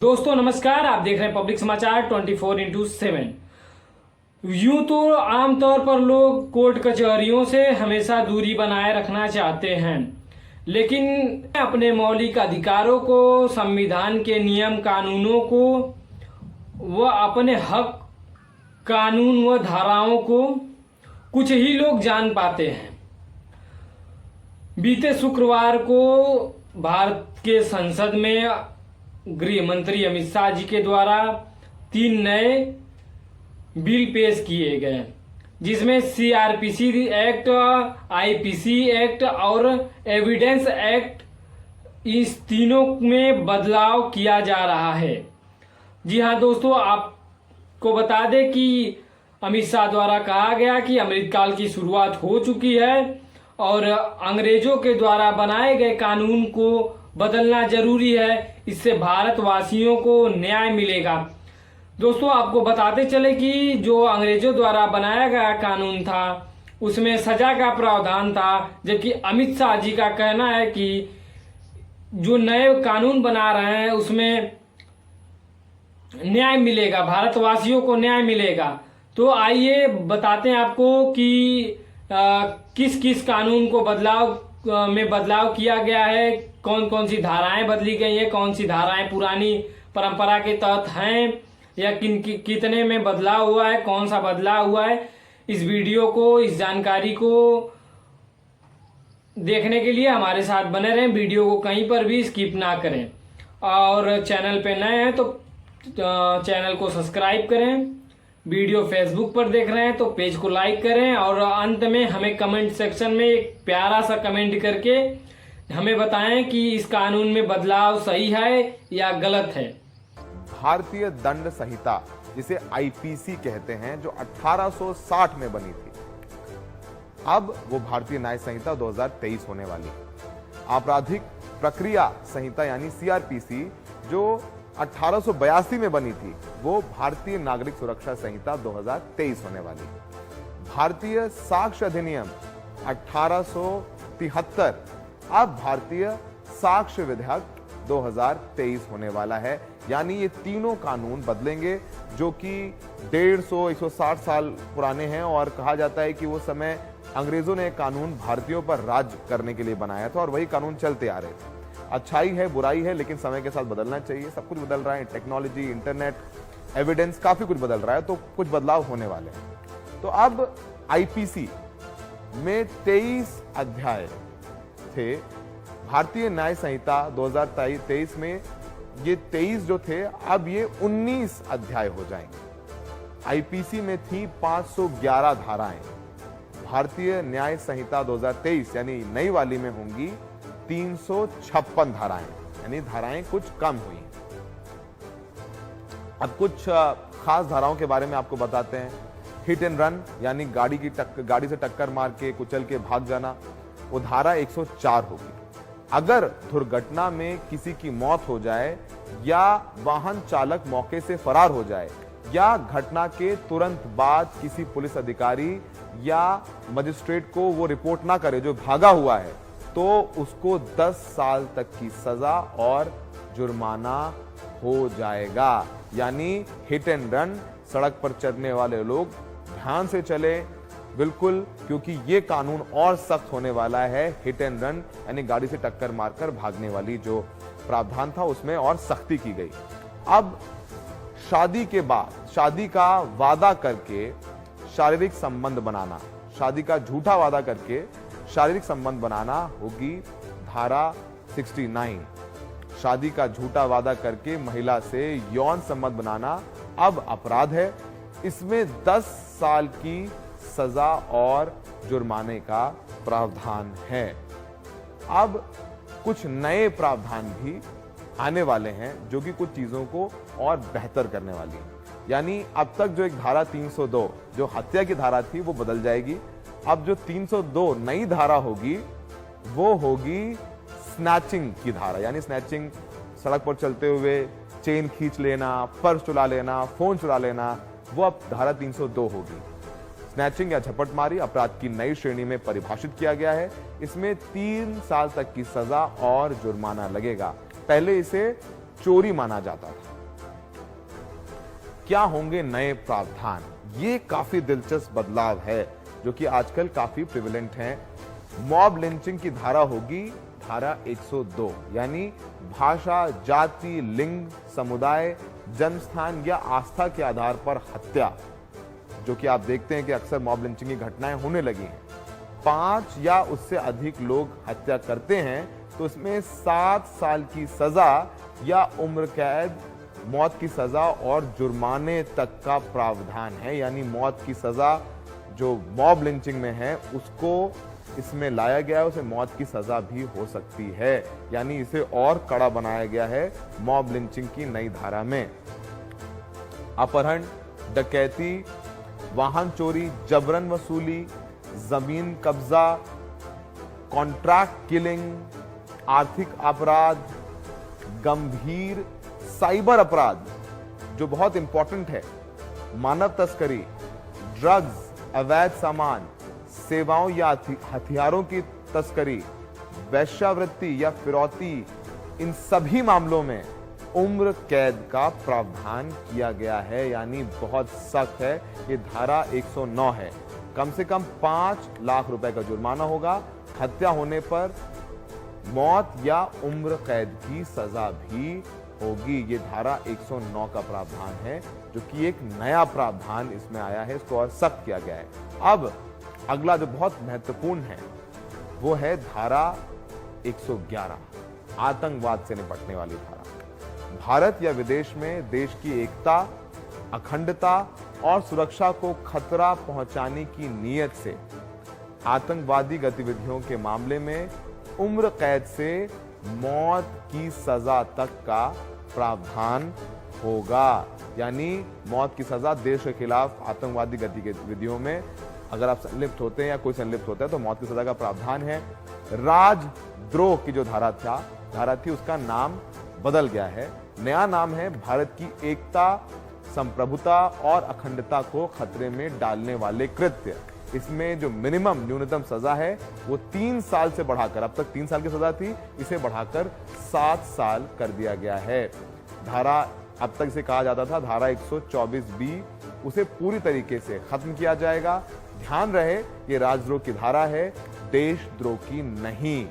दोस्तों नमस्कार, आप देख रहे हैं पब्लिक समाचार 24x7। यूं तो आमतौर पर लोग कोर्ट कचहरियों से हमेशा दूरी बनाए रखना चाहते हैं, लेकिन अपने मौलिक अधिकारों को, संविधान के नियम कानूनों को व अपने हक, कानून व धाराओं को कुछ ही लोग जान पाते हैं। बीते शुक्रवार को भारत के संसद में गृह मंत्री अमित शाह जी के द्वारा 3 नए बिल पेश किए गए, जिसमें सीआरपीसी एक्ट, आईपीसी एक्ट और एविडेंस एक्ट, इस तीनों में बदलाव किया जा रहा है। जी हाँ दोस्तों, आपको बता दें कि अमित शाह द्वारा कहा गया कि अमृतकाल की शुरुआत हो चुकी है और अंग्रेजों के द्वारा बनाए गए कानून को बदलना जरूरी है, इससे भारतवासियों को न्याय मिलेगा। दोस्तों आपको बताते चले कि जो अंग्रेजों द्वारा बनाया गया कानून था उसमें सजा का प्रावधान था, जबकि अमित शाह जी का कहना है कि जो नए कानून बना रहे हैं उसमें न्याय मिलेगा, भारतवासियों को न्याय मिलेगा। तो आइए बताते हैं आपको कि किस किस कानून को बदलाव किया गया है, कौन कौन सी धाराएं बदली गई हैं, कौन सी धाराएं पुरानी परंपरा के तहत हैं या कितने में बदलाव हुआ है, कौन सा बदलाव हुआ है। इस वीडियो को, इस जानकारी को देखने के लिए हमारे साथ बने रहें, वीडियो को कहीं पर भी स्किप ना करें और चैनल पे नए हैं तो चैनल को सब्सक्राइब करें। वीडियो फेसबुक पर देख रहे हैं तो पेज को लाइक करें और अंत में हमें कमेंट सेक्शन में एक प्यारा सा कमेंट करके हमें बताएं कि इस कानून में बदलाव सही है या गलत है। भारतीय दंड संहिता, जिसे आईपीसी कहते हैं, जो 1860 में बनी थी, अब वो भारतीय न्याय संहिता 2023 होने वाली। आपराधिक प्रक्रिया संहिता यानी सीआरपीसी, जो 1882 में बनी थी, वो भारतीय नागरिक सुरक्षा संहिता 2023 होने वाली। भारतीय साक्ष्य अधिनियम 1873 अब भारतीय साक्ष्य विधेयक 2023 होने वाला है। यानी ये तीनों कानून बदलेंगे, जो कि 150-160 साल पुराने हैं और कहा जाता है कि वो समय अंग्रेजों ने कानून भारतीयों पर राज करने के लिए बनाया था और वही कानून चलते आ रहे थे। अच्छाई है, बुराई है, लेकिन समय के साथ बदलना चाहिए। सब कुछ बदल रहा है, टेक्नोलॉजी, इंटरनेट, एविडेंस, काफी कुछ बदल रहा है, तो कुछ बदलाव होने वाले हैं। तो अब आईपीसी में 23 अध्याय थे। भारतीय न्याय संहिता 2023 में ये 23 जो थे, अब ये 19 अध्याय हो जाएंगे। आईपीसी में थी 511 धाराएं, भारतीय न्याय संहिता 2023 यानी नई वाली में होंगी 356 धाराएं, यानी धाराएं कुछ कम हुई। अब कुछ खास धाराओं के बारे में आपको बताते हैं। हिट एंड रन यानी गाड़ी से टक्कर मार के, कुचल के भाग जाना, वो धारा 104 होगी। अगर दुर्घटना में किसी की मौत हो जाए या वाहन चालक मौके से फरार हो जाए या घटना के तुरंत बाद किसी पुलिस अधिकारी या मजिस्ट्रेट को वो रिपोर्ट ना करे जो भागा हुआ है, तो उसको 10 साल तक की सजा और जुर्माना हो जाएगा। यानी हिट एंड रन, सड़क पर चलने वाले लोग ध्यान से चले बिल्कुल, क्योंकि ये कानून और सख्त होने वाला है। हिट एंड रन यानी गाड़ी से टक्कर मारकर भागने वाली जो प्रावधान था उसमें और सख्ती की गई। अब शादी के बाद, शादी का वादा करके शारीरिक संबंध बनाना, शादी का झूठा वादा करके शारीरिक संबंध बनाना होगी धारा 69। शादी का झूठा वादा करके महिला से यौन संबंध बनाना अब अपराध है। इसमें 10 साल की सजा और जुर्माने का प्रावधान है। अब कुछ नए प्रावधान भी आने वाले हैं जो कि कुछ चीजों को और बेहतर करने वाली है। यानी अब तक जो एक धारा 302 जो हत्या की धारा थी वो बदल जाएगी। अब जो 302 नई धारा होगी वो होगी स्नैचिंग की धारा। यानी स्नैचिंग, सड़क पर चलते हुए चेन खींच लेना, पर्स चुरा लेना, फोन चुरा लेना, वो अब धारा 302 होगी। स्नैचिंग या झपटमारी अपराध की नई श्रेणी में परिभाषित किया गया है। इसमें 3 साल तक की सजा और जुर्माना लगेगा। पहले इसे चोरी माना जाता था। क्या होंगे नए प्रावधान? ये काफी दिलचस्प बदलाव है जो कि आजकल काफी प्रिविलेंट है। मॉब लिंचिंग की धारा होगी धारा 102, यानी भाषा, जाति, लिंग, समुदाय, जन्मस्थान या आस्था के आधार पर हत्या, जो कि आप देखते हैं कि अक्सर मॉब लिंचिंग की घटनाएं होने लगी हैं। 5 या उससे अधिक लोग हत्या करते हैं तो इसमें 7 साल की सजा या उम्र कैद, मौत की सजा और जुर्माने तक का प्रावधान है। यानी मौत की सजा जो मॉब लिंचिंग में है उसको इसमें लाया गया है, उसे मौत की सजा भी हो सकती है। यानी इसे और कड़ा बनाया गया है मॉब लिंचिंग की नई धारा में। अपहरण, डकैती, वाहन चोरी, जबरन वसूली, जमीन कब्जा, कॉन्ट्रैक्ट किलिंग, आर्थिक अपराध, गंभीर साइबर अपराध जो बहुत इंपॉर्टेंट है, मानव तस्करी, ड्रग्स, अवैध सामान, सेवाओं या हथियारों की तस्करी, वेश्यावृत्ति या फिरौती, इन सभी मामलों में उम्र कैद का प्रावधान किया गया है। यानी बहुत सख्त है। ये धारा 109 है। कम से कम 5 लाख रुपए का जुर्माना होगा। हत्या होने पर मौत या उम्र कैद की सजा भी होगी। ये धारा 109 का प्रावधान है जो कि एक नया प्रावधान इसमें आया है, इसको और सख्त किया गया है। अब अगला जो बहुत महत्वपूर्ण है वो है धारा 111, आतंकवाद से निपटने वाली धारा। भारत या विदेश में देश की एकता, अखंडता और सुरक्षा को खतरा पहुंचाने की नीयत से आतंकवादी गतिविधियों के मामले में उम्र कैद से मौत की सजा तक का प्रावधान होगा। यानी मौत की सजा देश के खिलाफ आतंकवादी गतिविधियों में अगर आप संलिप्त होते हैं या कोई संलिप्त होता है तो मौत की सजा का प्रावधान है। राजद्रोह की जो धारा थी उसका नाम बदल गया है। नया नाम है भारत की एकता, संप्रभुता और अखंडता को खतरे में डालने वाले कृत्य। इसमें जो न्यूनतम सजा है वो 3 साल से बढ़ाकर, अब तक 3 साल की सजा थी, इसे बढ़ाकर 7 साल कर दिया गया है। धारा अब तक इसे कहा जाता था धारा 124B, उसे पूरी तरीके से खत्म किया जाएगा। ध्यान रहे ये राजद्रोह की धारा है, देशद्रोह की नहीं।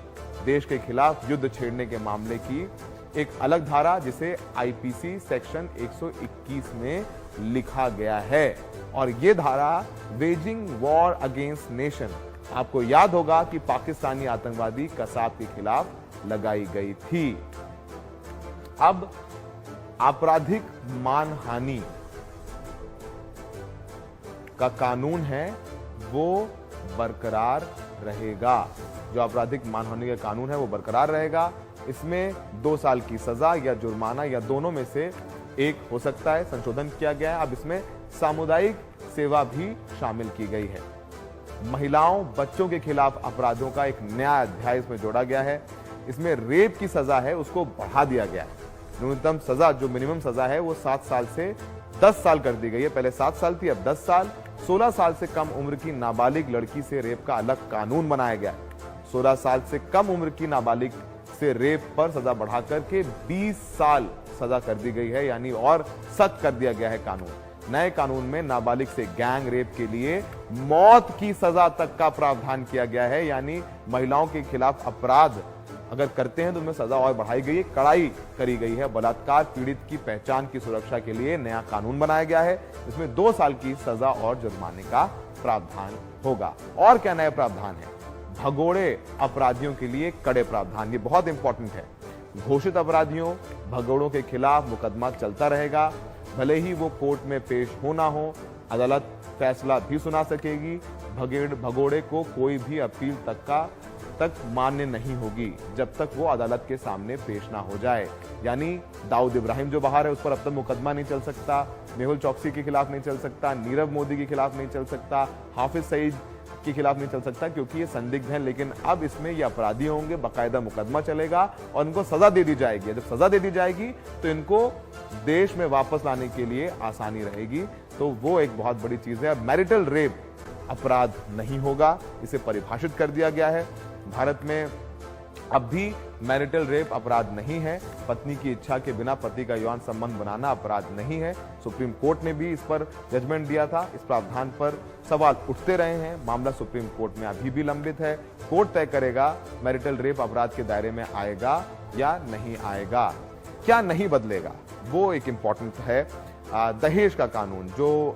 देश के खिलाफ युद्ध छेड़ने के मामले की एक अलग धारा जिसे आईपीसी सेक्शन 121 में लिखा गया है। और ये धारा वेजिंग वॉर अगेंस्ट नेशन, आपको याद होगा कि पाकिस्तानी आतंकवादी कसाब के खिलाफ लगाई गई थी। अब आपराधिक मानहानि का कानून है वो बरकरार रहेगा। जो आपराधिक मानहानि का कानून है वो बरकरार रहेगा। इसमें 2 साल की सजा या जुर्माना या दोनों में से एक हो सकता है। संशोधन किया गया है। अब इसमें सामुदायिक सेवा भी शामिल की गई है। महिलाओं, बच्चों के खिलाफ अपराधों का एक नया अध्याय इसमें जोड़ा गया है। इसमें रेप की सजा है उसको बढ़ा दिया गया है। न्यूनतम सजा जो मिनिमम सजा है वो 7 साल से 10 साल कर दी गई है। पहले 7 साल थी, अब 10 साल। 16 साल से कम उम्र की नाबालिग लड़की से रेप का अलग कानून बनाया गया है। 16 साल से कम उम्र की नाबालिग से रेप पर सजा बढ़ाकर के 20 साल सजा कर दी गई है। यानी और सख्त कर दिया गया है कानून। नए कानून में नाबालिग से गैंग रेप के लिए मौत की सजा तक का प्रावधान किया गया है। यानी महिलाओं के खिलाफ अपराध अगर करते हैं तो उनमें सजा और बढ़ाई गई है, कड़ाई करी गई है। बलात्कार पीड़ित की पहचान की सुरक्षा के लिए नया कानून बनाया गया है। इसमें 2 साल की सजा और जुर्माने का प्रावधान होगा। और क्या नए प्रावधान है? भगोड़े अपराधियों के लिए कड़े प्रावधान। ये बहुत इंपॉर्टेंट है। घोषित अपराधियों, भगोड़ों के खिलाफ मुकदमा चलता रहेगा। भले ही वो कोर्ट में पेश होना हो, अदालत फैसला भी सुना सकेगी। भगोड़े को कोई भी अपील तक मान्य नहीं होगी जब तक वो अदालत के सामने पेश ना हो जाए। यानी दाऊद इब्राहिम जो बाहर है उस पर अब तक मुकदमा नहीं चल सकता, मेहुल चौकसी के खिलाफ नहीं चल सकता, नीरव मोदी के खिलाफ नहीं चल सकता, हाफिज सईद के खिलाफ नहीं चल सकता क्योंकि ये संदिग्ध हैं। लेकिन अब इसमें ये अपराधी होंगे, बाकायदा मुकदमा चलेगा और इनको सजा दे दी जाएगी। जब सजा दे दी जाएगी तो इनको देश में वापस लाने के लिए आसानी रहेगी। तो वो एक बहुत बड़ी चीज है। मैरिटल रेप अपराध नहीं होगा, इसे परिभाषित कर दिया गया है। भारत में अब भी मैरिटल रेप अपराध नहीं है। पत्नी की इच्छा के बिना पति का यौन संबंध बनाना अपराध नहीं है। सुप्रीम कोर्ट ने भी इस पर जजमेंट दिया था। इस प्रावधान पर सवाल उठते रहे हैं। मामला सुप्रीम कोर्ट में अभी भी लंबित है। कोर्ट तय करेगा मैरिटल रेप अपराध के दायरे में आएगा या नहीं आएगा। क्या नहीं बदलेगा वो एक इंपॉर्टेंट है। दहेज का कानून जो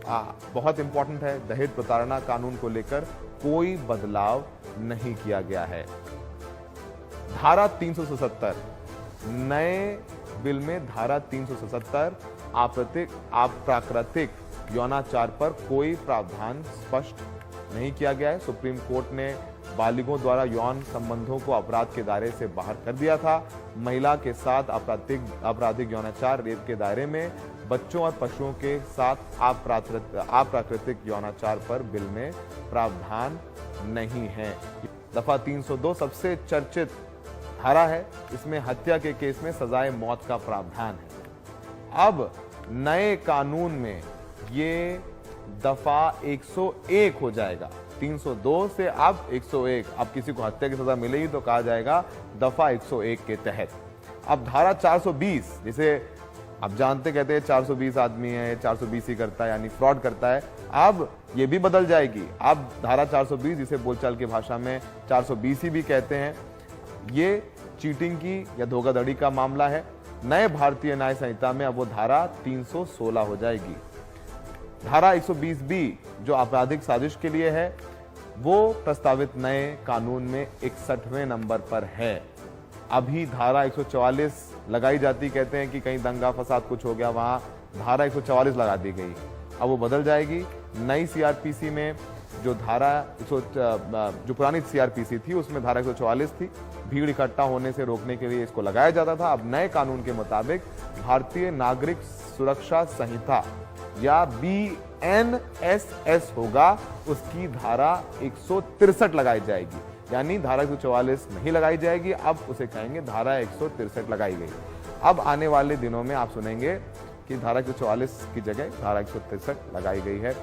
बहुत इंपॉर्टेंट है। दहेज प्रताड़ना कानून को लेकर कोई बदलाव नहीं किया गया है। धारा 377 नए बिल में धारा 377 अप्राकृतिक यौनाचार पर कोई प्रावधान स्पष्ट नहीं किया गया है। सुप्रीम कोर्ट ने बालिगों द्वारा यौन संबंधों को अपराध के दायरे से बाहर कर दिया था। महिला के साथ आपराधिक यौनाचार रेप के दायरे में, बच्चों और पशुओं के साथ अप्राकृतिक यौनाचार पर बिल में प्रावधान नहीं है। दफा 302 सबसे चर्चित धारा है। इसमें हत्या के केस में सजाए मौत का प्रावधान है। अब नए कानून में ये दफा 101 हो जाएगा। 302 से अब 101। अब किसी को हत्या की सजा मिलेगी तो कहा जाएगा दफा 101 के तहत। अब धारा 420 जिसे आप जानते कहते हैं 420 आदमी है, 420 ही करता है यानी फ्रॉड करता है। अब ये भी बदल जाएगी। अब धारा 420 जिसे बोलचाल की भाषा में 420 ही भी कहते हैं, ये चीटिंग की या धोखाधड़ी का मामला है। नए भारतीय न्याय संहिता में अब वो धारा 316 हो जाएगी। धारा 120B जो आपराधिक साजिश के लिए है वो प्रस्तावित नए कानून में 61वें नंबर पर है। अभी धारा 144 लगाई जाती, कहते हैं कि कहीं दंगा फसाद कुछ हो गया, वहां धारा 144 लगा दी गई। अब वो बदल जाएगी। नई सीआरपीसी में जो धारा जो पुरानी सीआरपीसी थी उसमें धारा 144 थी। भीड़ इकट्ठा होने से रोकने के लिए इसको लगाया जाता था। अब नए कानून के मुताबिक भारतीय नागरिक सुरक्षा संहिता या BNSS होगा, उसकी धारा 163 लगाई जाएगी। यानी धारा 144 नहीं लगाई जाएगी, अब उसे कहेंगे धारा 163 लगाई गई। अब आने वाले दिनों में आप सुनेंगे कि धारा 144 की जगह धारा 163 लगाई गई है।